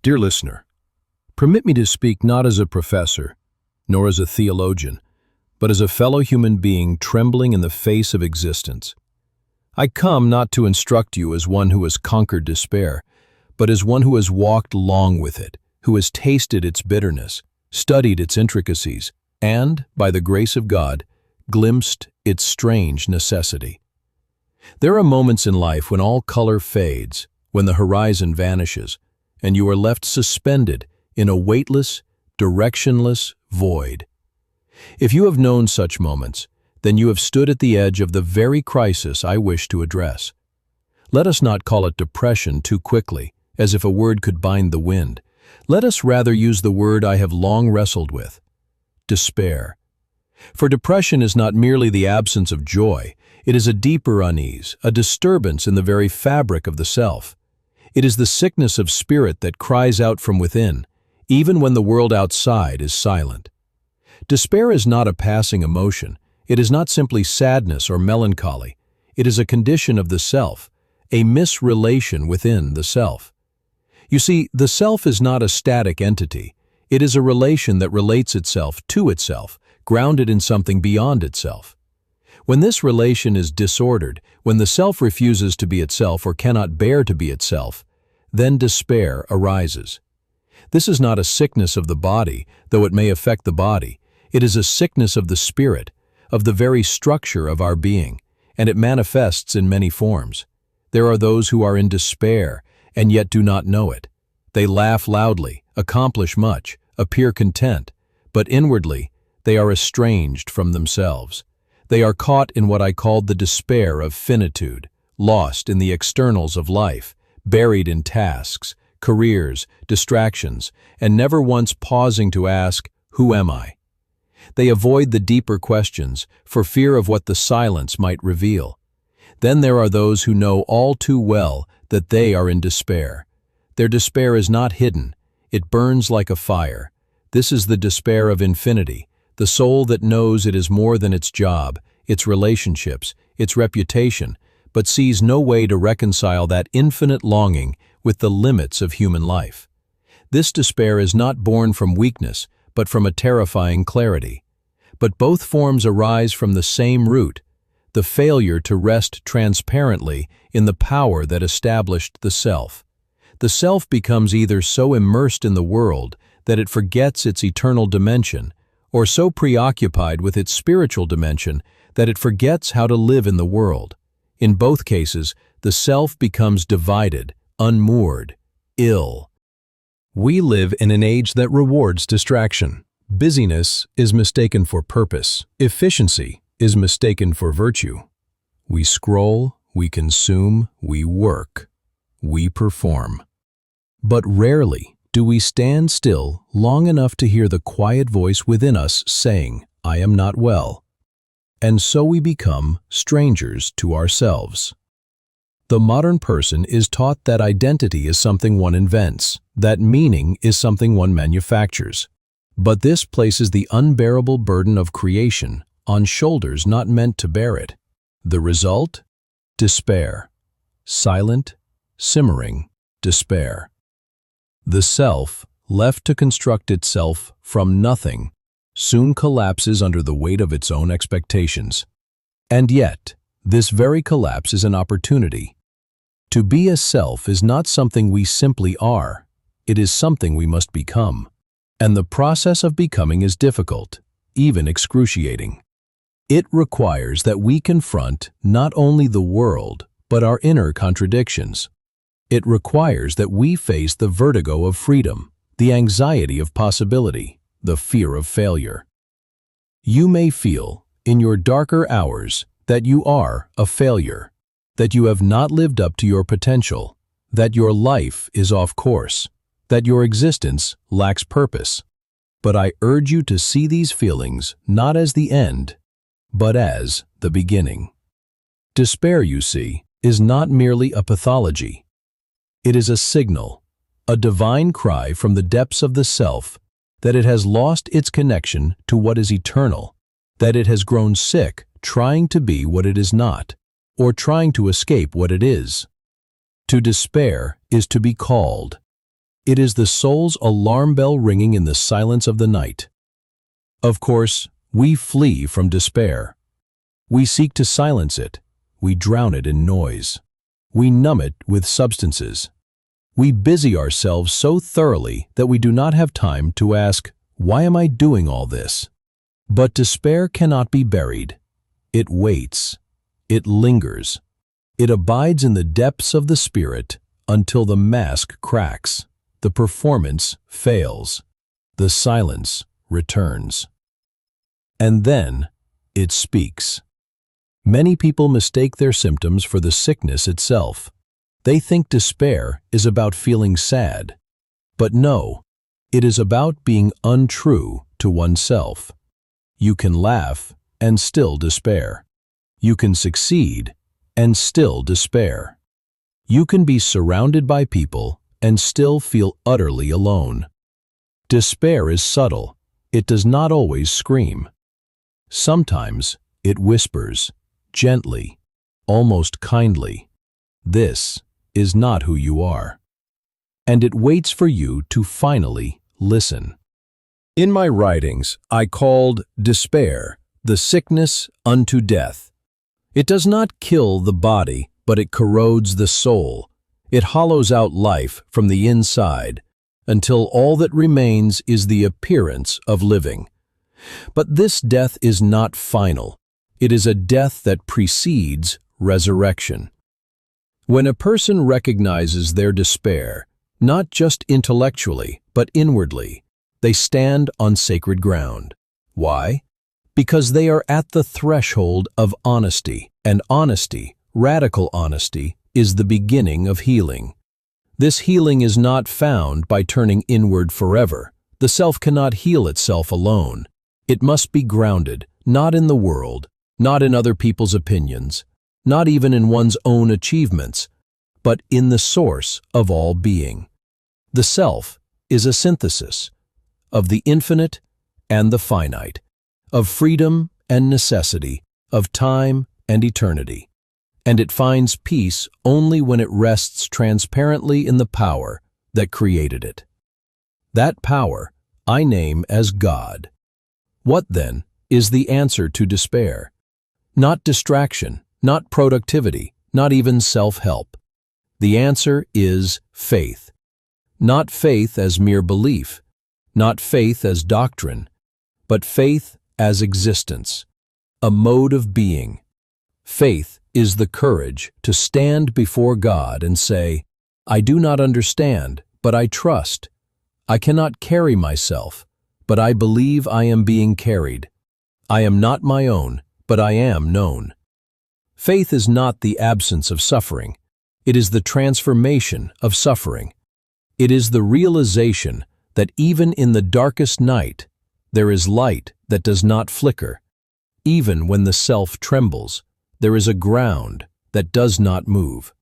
Dear listener, permit me to speak not as a professor, nor as a theologian, but as a fellow human being trembling in the face of existence. I come not to instruct you as one who has conquered despair, but as one who has walked long with it, who has tasted its bitterness, studied its intricacies, and, by the grace of God, glimpsed its strange necessity. There are moments in life when all color fades, when the horizon vanishes, and you are left suspended in a weightless, directionless void. If you have known such moments, then you have stood at the edge of the very crisis I wish to address. Let us not call it depression too quickly, as if a word could bind the wind. Let us rather use the word I have long wrestled with: despair. For depression is not merely the absence of joy, it is a deeper unease, a disturbance in the very fabric of the self. It is the sickness of spirit that cries out from within, even when the world outside is silent. Despair is not a passing emotion. It is not simply sadness or melancholy. It is a condition of the self, a misrelation within the self. You see, the self is not a static entity. It is a relation that relates itself to itself, grounded in something beyond itself. When this relation is disordered, when the self refuses to be itself or cannot bear to be itself, then despair arises. This is not a sickness of the body, though it may affect the body. It is a sickness of the spirit, of the very structure of our being, and it manifests in many forms. There are those who are in despair and yet do not know it. They laugh loudly, accomplish much, appear content, but inwardly they are estranged from themselves. They are caught in what I called the despair of finitude, lost in the externals of life, buried in tasks, careers, distractions, and never once pausing to ask, "Who am I?" They avoid the deeper questions for fear of what the silence might reveal. Then there are those who know all too well that they are in despair. Their despair is not hidden, it burns like a fire. This is the despair of infinity, the soul that knows it is more than its job, its relationships, its reputation, but sees no way to reconcile that infinite longing with the limits of human life. This despair is not born from weakness, but from a terrifying clarity. But both forms arise from the same root, the failure to rest transparently in the power that established the self. The self becomes either so immersed in the world that it forgets its eternal dimension, or so preoccupied with its spiritual dimension that it forgets how to live in the world. In both cases, the self becomes divided, unmoored, ill. We live in an age that rewards distraction. Busyness is mistaken for purpose. Efficiency is mistaken for virtue. We scroll, we consume, we work, we perform. But rarely do we stand still long enough to hear the quiet voice within us saying, "I am not well." And so we become strangers to ourselves. The modern person is taught that identity is something one invents, that meaning is something one manufactures. But this places the unbearable burden of creation on shoulders not meant to bear it. The result? Despair. Silent, simmering despair. The self, left to construct itself from nothing, soon collapses under the weight of its own expectations. And yet, this very collapse is an opportunity. To be a self is not something we simply are, it is something we must become. And the process of becoming is difficult, even excruciating. It requires that we confront not only the world, but our inner contradictions. It requires that we face the vertigo of freedom, the anxiety of possibility, the fear of failure. You may feel, in your darker hours, that you are a failure, that you have not lived up to your potential, that your life is off course, that your existence lacks purpose. But I urge you to see these feelings not as the end, but as the beginning. Despair, you see, is not merely a pathology. It is a signal, a divine cry from the depths of the self that it has lost its connection to what is eternal, that it has grown sick trying to be what it is not, or trying to escape what it is. To despair is to be called. It is the soul's alarm bell ringing in the silence of the night. Of course, we flee from despair. We seek to silence it. We drown it in noise. We numb it with substances. We busy ourselves so thoroughly that we do not have time to ask, why am I doing all this? But despair cannot be buried. It waits. It lingers. It abides in the depths of the spirit until the mask cracks, the performance fails, the silence returns. And then it speaks. Many people mistake their symptoms for the sickness itself. They think despair is about feeling sad. But no, it is about being untrue to oneself. You can laugh and still despair. You can succeed and still despair. You can be surrounded by people and still feel utterly alone. Despair is subtle. It does not always scream. Sometimes it whispers, gently, almost kindly, "This is not who you are." And it waits for you to finally listen. In my writings, I called despair the sickness unto death. It does not kill the body, but it corrodes the soul. It hollows out life from the inside until all that remains is the appearance of living. But this death is not final. It is a death that precedes resurrection. When a person recognizes their despair, not just intellectually, but inwardly, they stand on sacred ground. Why? Because they are at the threshold of honesty, and honesty, radical honesty, is the beginning of healing. This healing is not found by turning inward forever. The self cannot heal itself alone. It must be grounded, not in the world, not in other people's opinions, not even in one's own achievements, but in the source of all being. The self is a synthesis of the infinite and the finite, of freedom and necessity, of time and eternity. And it finds peace only when it rests transparently in the power that created it. That power I name as God. What, then, is the answer to despair? Not distraction, not productivity, not even self-help. The answer is faith. Not faith as mere belief, not faith as doctrine, but faith as existence, a mode of being. Faith is the courage to stand before God and say, I do not understand, but I trust. I cannot carry myself, but I believe I am being carried. I am not my own, but I am known. Faith is not the absence of suffering. It is the transformation of suffering. It is the realization that even in the darkest night, there is light that does not flicker. Even when the self trembles, there is a ground that does not move.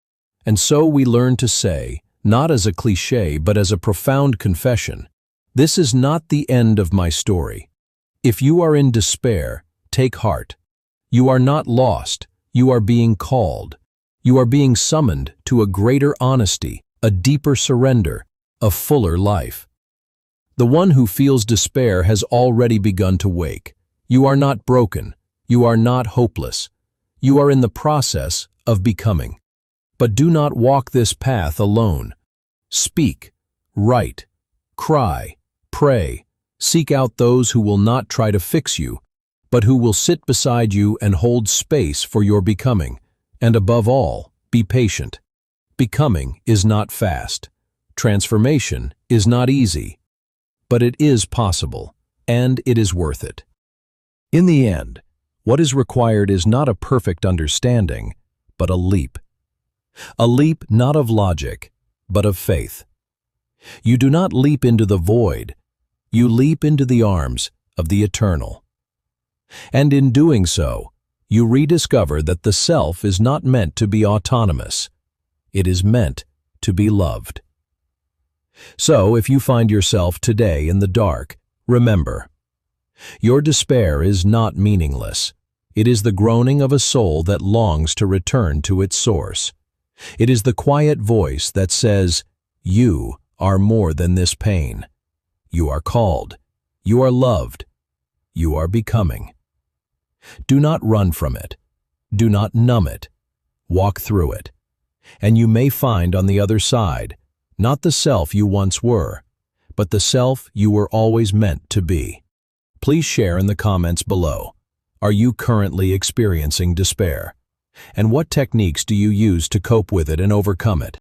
And so we learn to say, not as a cliché, but as a profound confession, this is not the end of my story. If you are in despair, take heart. You are not lost. You are being called. You are being summoned to a greater honesty, a deeper surrender, a fuller life. The one who feels despair has already begun to wake. You are not broken. You are not hopeless. You are in the process of becoming. But do not walk this path alone. Speak, write, cry, pray, seek out those who will not try to fix you, but who will sit beside you and hold space for your becoming. And above all, be patient. Becoming is not fast. Transformation is not easy. But it is possible, and it is worth it. In the end, what is required is not a perfect understanding, but a leap. A leap not of logic, but of faith. You do not leap into the void. You leap into the arms of the eternal. And in doing so, you rediscover that the self is not meant to be autonomous. It is meant to be loved. So, if you find yourself today in the dark, remember, your despair is not meaningless. It is the groaning of a soul that longs to return to its source. It is the quiet voice that says, you are more than this pain. You are called. You are loved. You are becoming. Do not run from it. Do not numb it. Walk through it. And you may find on the other side, not the self you once were, but the self you were always meant to be. Please share in the comments below. Are you currently experiencing despair? And what techniques do you use to cope with it and overcome it?